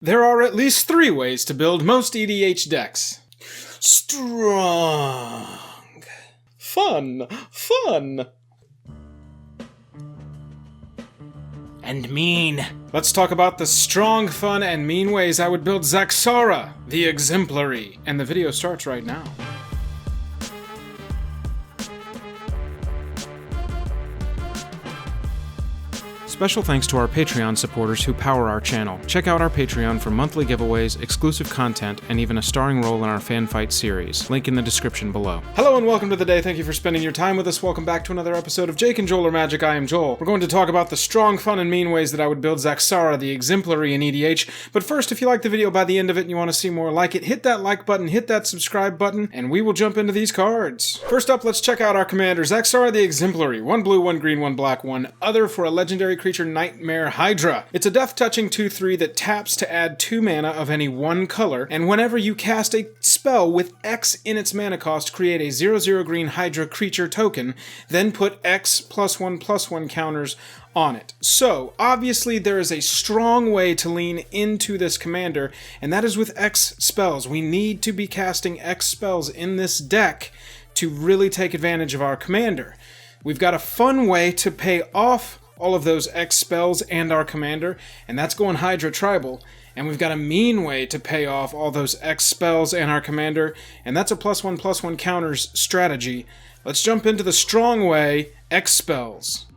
There are at least 3 ways to build most EDH decks. Strong. Fun. And mean. Let's talk about the strong, fun, and mean ways I would build Zaxara, the Exemplary. And the video starts right now. Special thanks to our Patreon supporters who power our channel. Check out our Patreon for monthly giveaways, exclusive content, and even a starring role in our fan fight series. Link in the description below. Hello and welcome to the day. Thank you for spending your time with us. Welcome back to another episode of Jake and Joel Are Magic. I am Joel. We're going to talk about the strong, fun, and mean ways that I would build Zaxara, the Exemplary in EDH. But first, if you like the video by the end of it and you want to see more like it, hit that like button, hit that subscribe button, and we will jump into these cards. First up, let's check out our commander, Zaxara, the Exemplary. 1 blue, 1 green, 1 black, 1 other for a legendary creature, Nightmare Hydra. It's a death-touching 2/3 that taps to add 2 mana of any one color, and whenever you cast a spell with X in its mana cost, create a 0/0 green Hydra creature token, then put X +1/+1 counters on it. So, obviously there is a strong way to lean into this commander, and that is with X spells. We need to be casting X spells in this deck to really take advantage of our commander. We've got a fun way to pay off all of those X spells and our commander, and that's going Hydra Tribal. And we've got a mean way to pay off all those X spells and our commander, and that's a +1/+1 counters strategy. Let's jump into the strong way, X spells.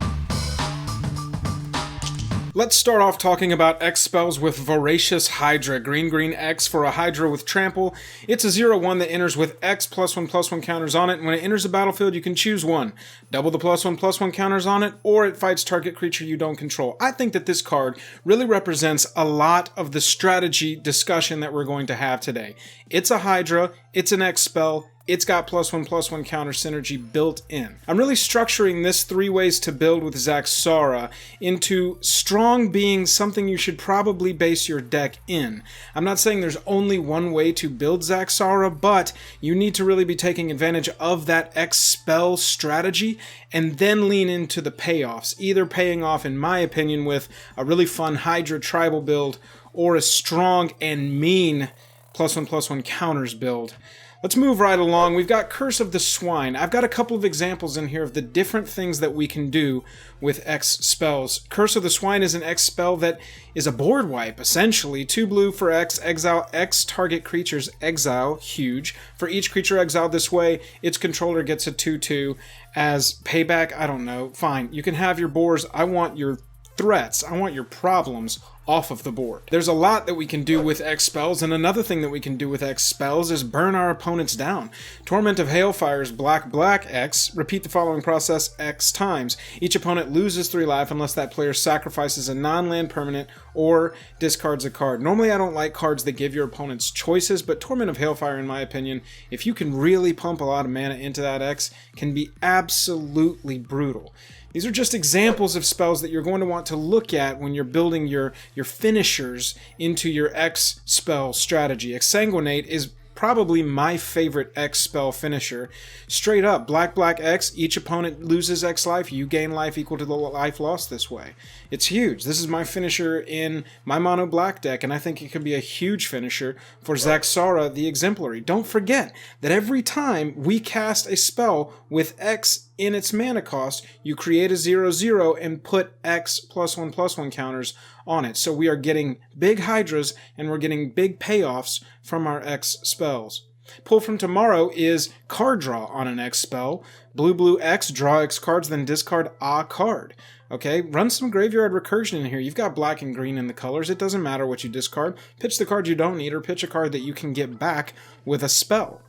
Let's start off talking about X spells with Voracious Hydra. Green X for a Hydra with Trample. It's a 0/1 that enters with X +1/+1 counters on it, and when it enters the battlefield you can choose one. Double the +1/+1 counters on it, or it fights target creature you don't control. I think that this card really represents a lot of the strategy discussion that we're going to have today. It's a Hydra, it's an X spell, it's got +1/+1 counter synergy built in. I'm really structuring this 3 ways to build with Zaxara into strong being something you should probably base your deck in. I'm not saying there's only one way to build Zaxara, but you need to really be taking advantage of that X spell strategy and then lean into the payoffs, either paying off, in my opinion, with a really fun Hydra Tribal build or a strong and mean +1/+1 counters build. Let's move right along. We've got Curse of the Swine. I've got a couple of examples in here of the different things that we can do with X spells. Curse of the Swine is an X spell that is a board wipe, essentially. 2 blue for X, exile X target creatures, exile, huge. For each creature exiled this way, its controller gets a 2/2 as payback. I don't know. Fine, you can have your boars. I want your threats. I want your problems off of the board. There's a lot that we can do with X spells, and another thing that we can do with X spells is burn our opponents down. Torment of Hailfire's black X. Repeat the following process X times. Each opponent loses 3 life unless that player sacrifices a non-land permanent or discards a card. Normally I don't like cards that give your opponents choices, but Torment of Hailfire, in my opinion, if you can really pump a lot of mana into that X, can be absolutely brutal. These are just examples of spells that you're going to want to look at when you're building your finishers into your X spell strategy. Exsanguinate is probably my favorite X spell finisher. Straight up, black X, each opponent loses X life, you gain life equal to the life lost this way. It's huge. This is my finisher in my mono black deck, and I think it could be a huge finisher for Zaxara, the Exemplary. Don't forget that every time we cast a spell with X in its mana cost, you create a 0/0 and put X +1/+1 counters on it. So we are getting big Hydras and we're getting big payoffs from our X spells. Pull from Tomorrow is card draw on an X spell. Blue X, draw X cards, then discard a card. Okay, run some Graveyard Recursion in here. You've got black and green in the colors. It doesn't matter what you discard. Pitch the card you don't need, or pitch a card that you can get back with a spell.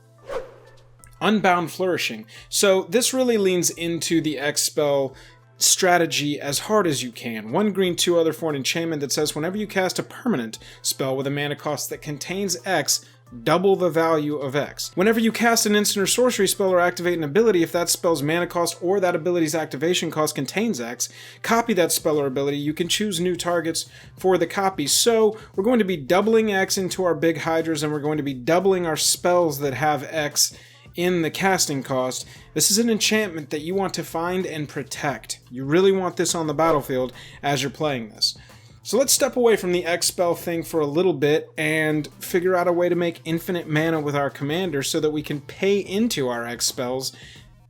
Unbound Flourishing. So this really leans into the X spell strategy as hard as you can. 1 green, 2 other for an enchantment that says whenever you cast a permanent spell with a mana cost that contains X, double the value of X. Whenever you cast an instant or sorcery spell or activate an ability, if that spell's mana cost or that ability's activation cost contains X, copy that spell or ability. You can choose new targets for the copy. So we're going to be doubling X into our big Hydras, and we're going to be doubling our spells that have X in the casting cost. This is an enchantment that you want to find and protect. You really want this on the battlefield as you're playing this. So let's step away from the X spell thing for a little bit and figure out a way to make infinite mana with our commander so that we can pay into our X spells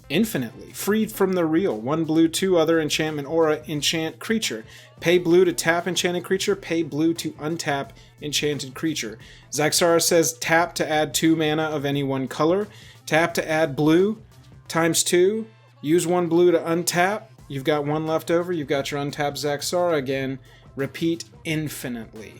infinitely, freed from the real. 1 blue, 2 other enchantment aura, enchant creature. Pay blue to tap enchanted creature, pay blue to untap enchanted creature. Zaxara says tap to add 2 mana of any one color, tap to add blue, ×2, use 1 blue to untap, you've got 1 left over, you've got your untapped Zaxara again. Repeat infinitely.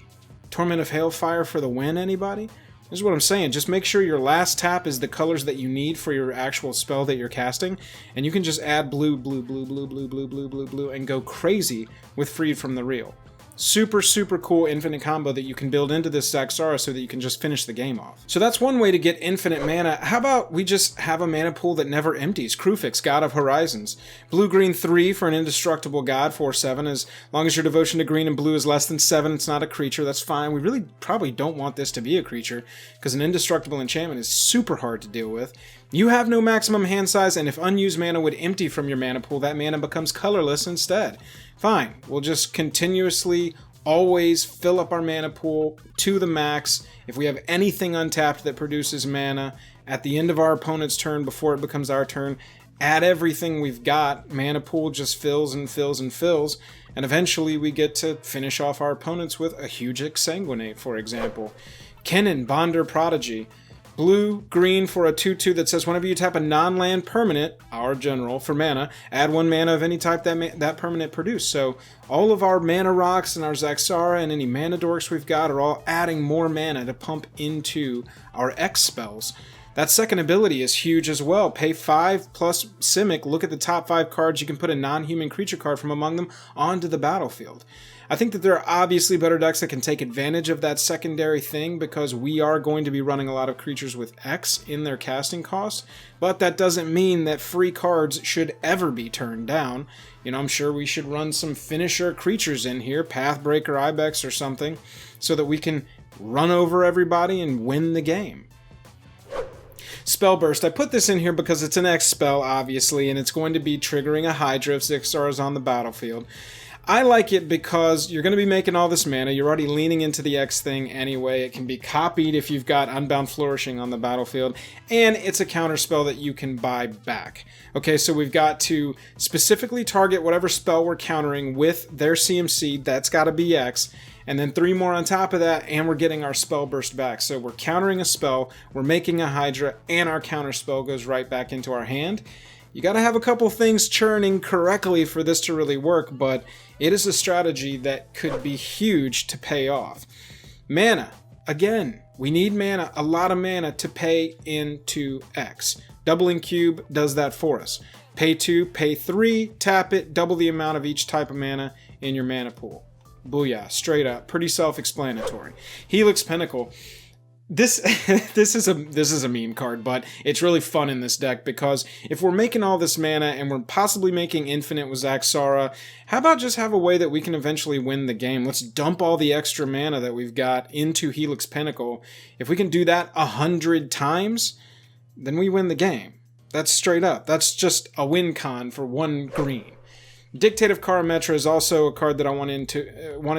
Torment of Hailfire for the win, anybody? This is what I'm saying. Just make sure your last tap is the colors that you need for your actual spell that you're casting, and you can just add blue, blue, blue, blue, blue, blue, blue, blue, blue, and go crazy with Freed from the Real. Super, super cool infinite combo that you can build into this Zaxara so that you can just finish the game off. So that's one way to get infinite mana. How about we just have a mana pool that never empties? Krufix, God of Horizons. Blue-green 3 for an indestructible god, 4/7. As long as your devotion to green and blue is less than 7, it's not a creature, that's fine. We really probably don't want this to be a creature, because an indestructible enchantment is super hard to deal with. You have no maximum hand size, and if unused mana would empty from your mana pool, that mana becomes colorless instead. Fine, we'll just continuously always fill up our mana pool to the max. If we have anything untapped that produces mana at the end of our opponent's turn before it becomes our turn, add everything we've got. Mana pool just fills and fills and fills, and eventually we get to finish off our opponents with a huge Exsanguinate, for example. Kennen, Bonder Prodigy. Blue, green for a 2/2 that says whenever you tap a non-land permanent, our general, for mana, add 1 mana of any type that permanent produced. So all of our mana rocks and our Zaxara and any mana dorks we've got are all adding more mana to pump into our X spells. That second ability is huge as well. Pay 5 plus Simic. Look at the top 5 cards. You can put a non-human creature card from among them onto the battlefield. I think that there are obviously better decks that can take advantage of that secondary thing because we are going to be running a lot of creatures with X in their casting cost, but that doesn't mean that free cards should ever be turned down. You know, I'm sure we should run some finisher creatures in here, Pathbreaker, Ibex or something, so that we can run over everybody and win the game. Spellburst. I put this in here because it's an X spell, obviously, and it's going to be triggering a Hydra if Zaxara is on the battlefield. I like it because you're going to be making all this mana. You're already leaning into the X thing anyway. It can be copied if you've got Unbound Flourishing on the battlefield, and it's a counterspell that you can buy back. Okay, so we've got to specifically target whatever spell we're countering with their CMC. That's got to be X. And then 3 more on top of that, and we're getting our spell burst back. So we're countering a spell, we're making a Hydra, and our counter spell goes right back into our hand. You gotta have a couple things churning correctly for this to really work, but it is a strategy that could be huge to pay off. Mana. Again, we need mana, a lot of mana to pay into X. Doubling Cube does that for us. Pay 2, pay 3, tap it, double the amount of each type of mana in your mana pool. Booyah, straight up, pretty self-explanatory. Helix Pinnacle. This is a meme card, but it's really fun in this deck because if we're making all this mana and we're possibly making infinite with Zaxara, how about just have a way that we can eventually win the game? Let's dump all the extra mana that we've got into Helix Pinnacle. If we can do that 100 times, then we win the game. That's straight up. That's just a win con for 1 green. Dictate of Karametra is also a card that I wanted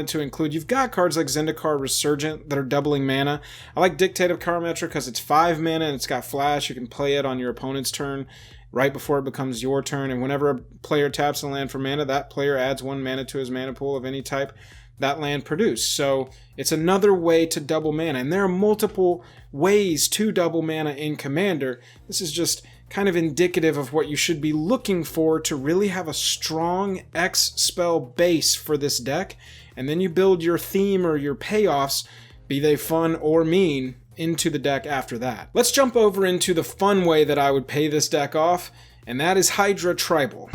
to include. You've got cards like Zendikar Resurgent that are doubling mana. I like Dictate of Karametra because it's 5 mana and it's got flash. You can play it on your opponent's turn right before it becomes your turn. And whenever a player taps a land for mana, that player adds 1 mana to his mana pool of any type that land produced. So it's another way to double mana. And there are multiple ways to double mana in Commander. This is just kind of indicative of what you should be looking for to really have a strong X spell base for this deck, and then you build your theme or your payoffs, be they fun or mean, into the deck after that. Let's jump over into the fun way that I would pay this deck off, and that is Hydra Tribal.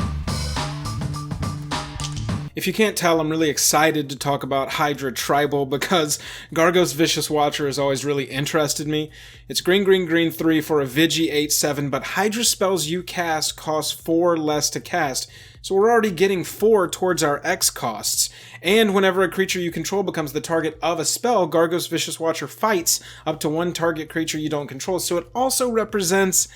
If you can't tell, I'm really excited to talk about Hydra Tribal because Gargos Vicious Watcher has always really interested me. It's green, green, green 3 for a Vigi 8/7, but Hydra spells you cast cost 4 less to cast, so we're already getting 4 towards our X costs. And whenever a creature you control becomes the target of a spell, Gargos Vicious Watcher fights up to 1 target creature you don't control, so it also represents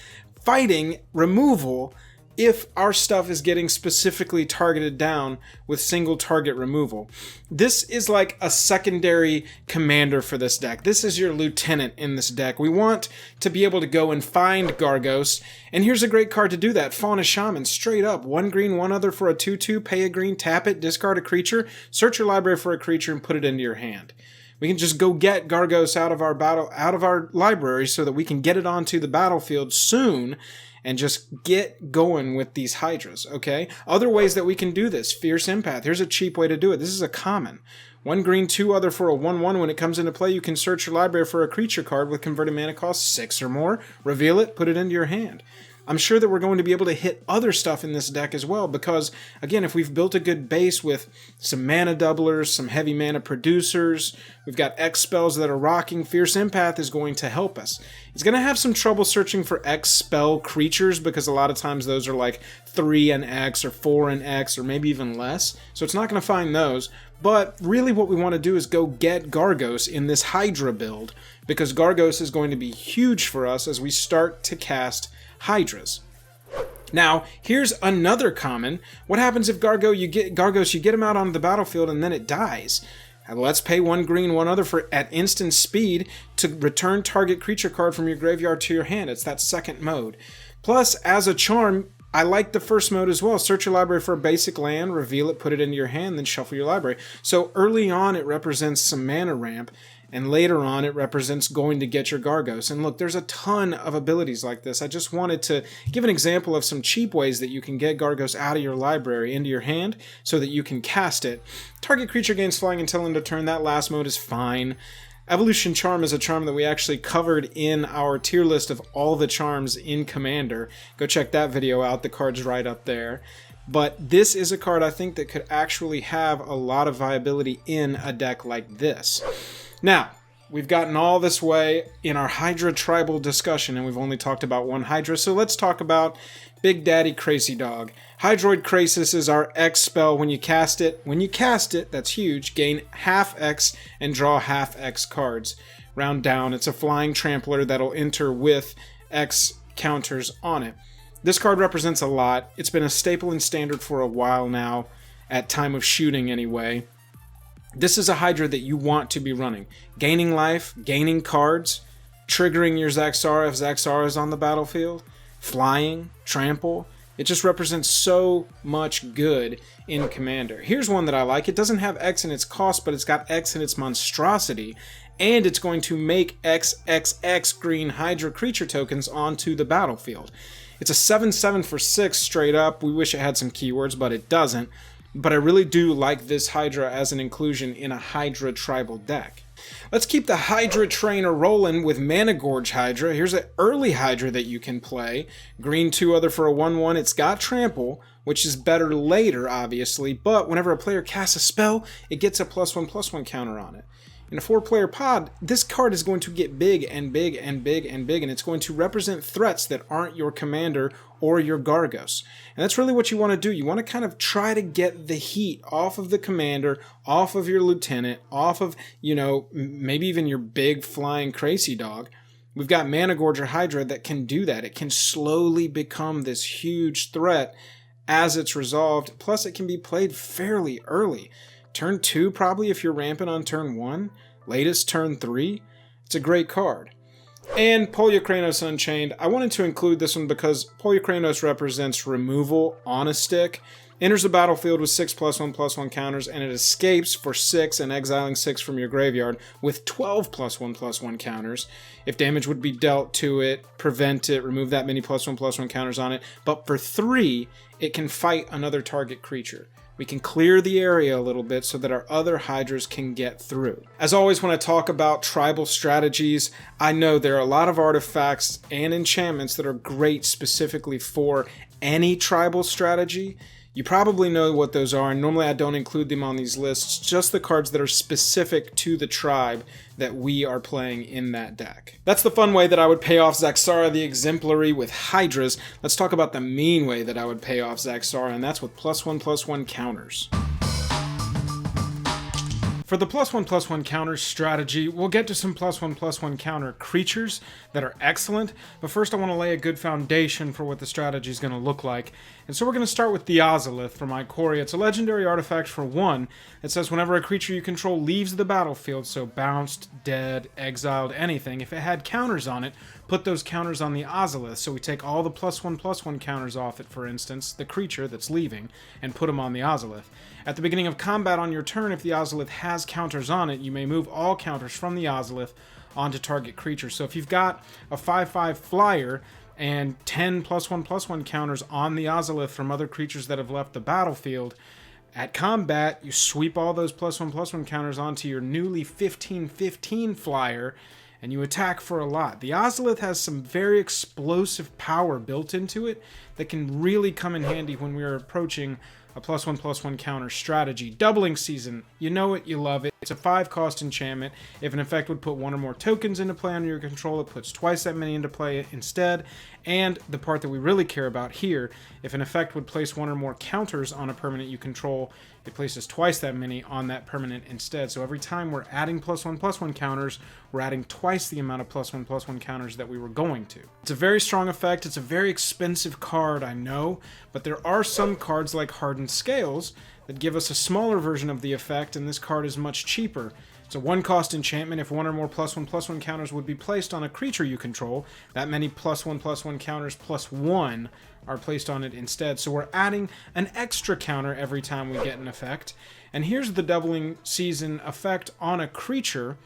fighting removal if our stuff is getting specifically targeted down with single target removal. This is like a secondary commander for this deck. This is your lieutenant in this deck. We want to be able to go and find Gargos, and here's a great card to do that. Fauna Shaman, straight up. 1 green, 1 other for a 2/2, pay a green, tap it, discard a creature, search your library for a creature, and put it into your hand. We can just go get Gargos out of our library so that we can get it onto the battlefield soon and just get going with these Hydras, okay? Other ways that we can do this. Fierce Empath. Here's a cheap way to do it. This is a common. 1 green, 2 other for a 1/1. When it comes into play, you can search your library for a creature card with converted mana cost 6 or more, reveal it, put it into your hand. I'm sure that we're going to be able to hit other stuff in this deck as well because, again, if we've built a good base with some mana doublers, some heavy mana producers, we've got X spells that are rocking, Fierce Empath is going to help us. It's going to have some trouble searching for X spell creatures because a lot of times those are like 3 and X or 4 and X or maybe even less, so it's not going to find those. But really what we want to do is go get Gargos in this Hydra build because Gargos is going to be huge for us as we start to cast Hydras. Now, here's another common. What happens if you get him out on the battlefield and then it dies? Let's pay 1 green, 1 other for at instant speed to return target creature card from your graveyard to your hand. It's that second mode. Plus, as a charm, I like the first mode as well. Search your library for a basic land, reveal it, put it into your hand, then shuffle your library. So early on it represents some mana ramp, and later on it represents going to get your Gargos. And look, there's a ton of abilities like this. I just wanted to give an example of some cheap ways that you can get Gargos out of your library into your hand so that you can cast it. Target creature gains flying until end of turn. That last mode is fine. Evolution Charm is a charm that we actually covered in our tier list of all the charms in Commander. Go check that video out, the card's right up there. But this is a card I think that could actually have a lot of viability in a deck like this. Now, we've gotten all this way in our Hydra Tribal discussion, and we've only talked about one Hydra, so let's talk about Big Daddy Crazy Dog. Hydroid Krasis is our X spell when you cast it. When you cast it, that's huge, gain half X and draw half X cards. Round down, it's a flying trampler that'll enter with X counters on it. This card represents a lot. It's been a staple in Standard for a while now, at time of shooting anyway. This is a Hydra that you want to be running. Gaining life, gaining cards, triggering your Zaxara if Zaxara is on the battlefield, flying, trample. It just represents so much good in Commander. Here's one that I like. It doesn't have X in its cost, but it's got X in its monstrosity, and it's going to make XXX green Hydra creature tokens onto the battlefield. It's a 7/7 for 6 straight up. We wish it had some keywords, but it doesn't. But I really do like this Hydra as an inclusion in a Hydra Tribal deck. Let's keep the Hydra trainer rolling with Mana Gorge Hydra. Here's an early Hydra that you can play. Green 2 other for a 1/1. It's got trample, which is better later, obviously, but whenever a player casts a spell, it gets a +1/+1 counter on it. In a 4-player pod, this card is going to get big and big and big and big, and it's going to represent threats that aren't your commander or your Gargos. And that's really what you want to do. You want to kind of try to get the heat off of the commander, off of your lieutenant, off of, maybe even your big flying crazy dog. We've got Mana Gorger Hydra that can do that. It can slowly become this huge threat as it's resolved. Plus, it can be played fairly early. Turn 2 probably if you're ramping on turn 1. Latest turn 3. It's a great card. And Poliokranos Unchained. I wanted to include this one because Poliokranos represents removal on a stick. Enters the battlefield with 6 +1/+1 counters, and it escapes for 6 and exiling 6 from your graveyard with 12 +1/+1 counters. If damage would be dealt to it, prevent it, remove that many +1/+1 counters on it. But for 3, it can fight another target creature. We can clear the area a little bit so that our other Hydras can get through. As always, when I talk about tribal strategies, I know there are a lot of artifacts and enchantments that are great specifically for any tribal strategy. You probably know what those are, and normally I don't include them on these lists, just the cards that are specific to the tribe that we are playing in that deck. That's the fun way that I would pay off Zaxara the Exemplary with Hydras. Let's talk about the mean way that I would pay off Zaxara, and that's with +1/+1 counters. For the +1/+1 counter strategy, we'll get to some +1/+1 counter creatures that are excellent, but first I want to lay a good foundation for what the strategy is going to look like. And so we're going to start with the Ozolith from Ikoria. It's a legendary artifact for 1 that says whenever a creature you control leaves the battlefield, so bounced, dead, exiled, anything, if it had counters on it, put those counters on the Ozolith. So we take all the +1/+1 counters off it, for instance, the creature that's leaving, and put them on the Ozolith. At the beginning of combat on your turn, if the Ozolith has counters on it, you may move all counters from the Ozolith onto target creature. So if you've got a 5/5 flyer and 10 +1/+1 counters on the Ozolith from other creatures that have left the battlefield, at combat, you sweep all those +1/+1 counters onto your newly 15/15 flyer, and you attack for a lot. The Ozolith has some very explosive power built into it that can really come in handy when we are approaching a +1/+1 counter strategy. Doubling Season, you know it, you love it. It's a 5-cost enchantment. If an effect would put 1 or more tokens into play under your control, it puts twice that many into play instead. And the part that we really care about here, if an effect would place 1 or more counters on a permanent you control, it places twice that many on that permanent instead. So every time we're adding +1/+1 counters, we're adding twice the amount of +1/+1 counters that we were going to. It's a very strong effect. It's a very expensive card, I know, but there are some cards like Hardened Scales that give us a smaller version of the effect, and this card is much cheaper. It's a 1-cost enchantment. If 1 or more +1/+1 counters would be placed on a creature you control, that many +1/+1 counters +1 are placed on it instead. So we're adding an extra counter every time we get an effect. And here's the Doubling Season effect on a creature,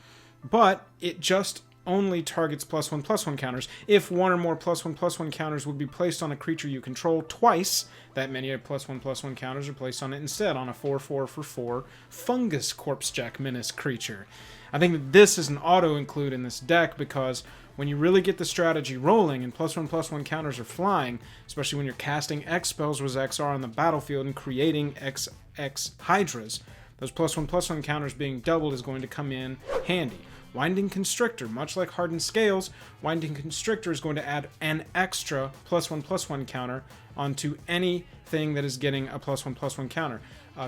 but it just only targets +1/+1 counters. If 1 or more +1/+1 counters would be placed on a creature you control twice, that many +1/+1 counters are placed on it instead on a 4/4 for 4 Fungus Corpsejack Menace creature. I think that this is an auto-include in this deck because when you really get the strategy rolling and +1/+1 counters are flying, especially when you're casting X spells with Zaxara on the battlefield and creating XX Hydras, those +1/+1 counters being doubled is going to come in handy. Winding Constrictor, much like Hardened Scales, Winding Constrictor is going to add an extra +1/+1 counter onto anything that is getting a +1/+1 counter.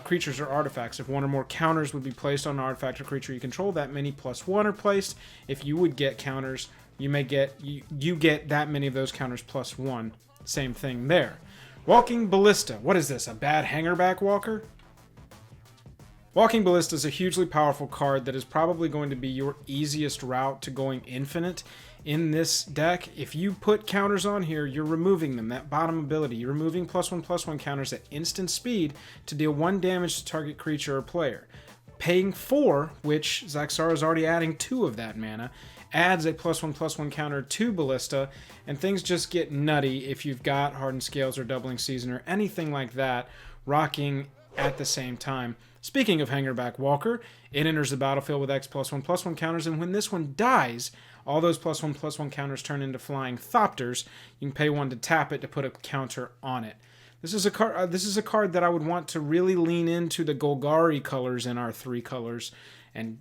Creatures or artifacts. If 1 or more counters would be placed on an artifact or creature you control, that many +1 are placed. If you would get counters, you get that many of those counters +1. Same thing there. Walking Ballista. What is this, a bad hangerback walker? Walking Ballista is a hugely powerful card that is probably going to be your easiest route to going infinite in this deck. If you put counters on here, you're removing them, that bottom ability. You're removing +1/+1 counters at instant speed to deal 1 damage to target creature or player. Paying 4, which Zaxara is already adding 2 of that mana, adds a +1/+1 counter to Ballista, and things just get nutty if you've got Hardened Scales or Doubling Season or anything like that rocking at the same time. Speaking of Hangerback Walker, it enters the battlefield with X +1/+1 counters, and when this one dies, all those +1/+1 counters turn into Flying Thopters. You can pay 1 to tap it to put a counter on it. This is a card that I would want to really lean into the Golgari colors in our 3 colors and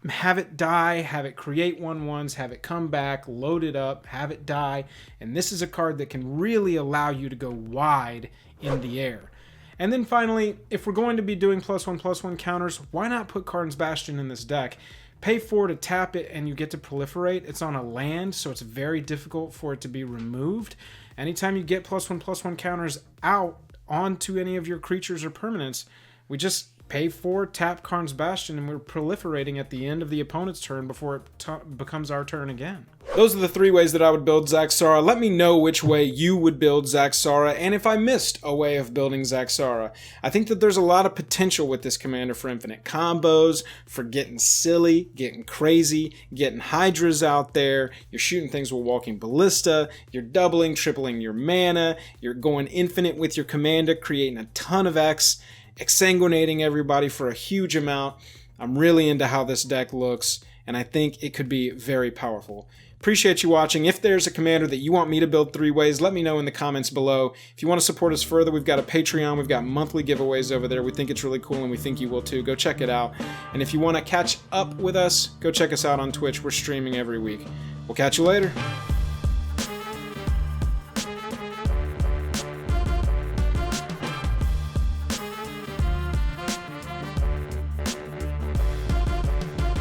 have it die, have it create 1/1s, have it come back, load it up, have it die, and this is a card that can really allow you to go wide in the air. And then finally, if we're going to be doing +1/+1 counters, why not put Karn's Bastion in this deck? Pay 4 to tap it and you get to proliferate. It's on a land, so it's very difficult for it to be removed. Anytime you get +1/+1 counters out onto any of your creatures or permanents, we just pay 4, tap Karn's Bastion, and we're proliferating at the end of the opponent's turn before it becomes our turn again. Those are the 3 ways that I would build Zaxara. Let me know which way you would build Zaxara, and if I missed a way of building Zaxara. I think that there's a lot of potential with this commander for infinite combos, for getting silly, getting crazy, getting Hydras out there. You're shooting things with Walking Ballista, you're doubling, tripling your mana, you're going infinite with your commander, creating a ton of X, exsanguinating everybody for a huge amount. I'm really into how this deck looks, and I think it could be very powerful. Appreciate you watching. If there's a commander that you want me to build 3 ways, let me know in the comments below. If you want to support us further, we've got a Patreon, we've got monthly giveaways over there. We think it's really cool, and we think you will too. Go check it out. And if you want to catch up with us, go check us out on Twitch. We're streaming every week. We'll catch you later.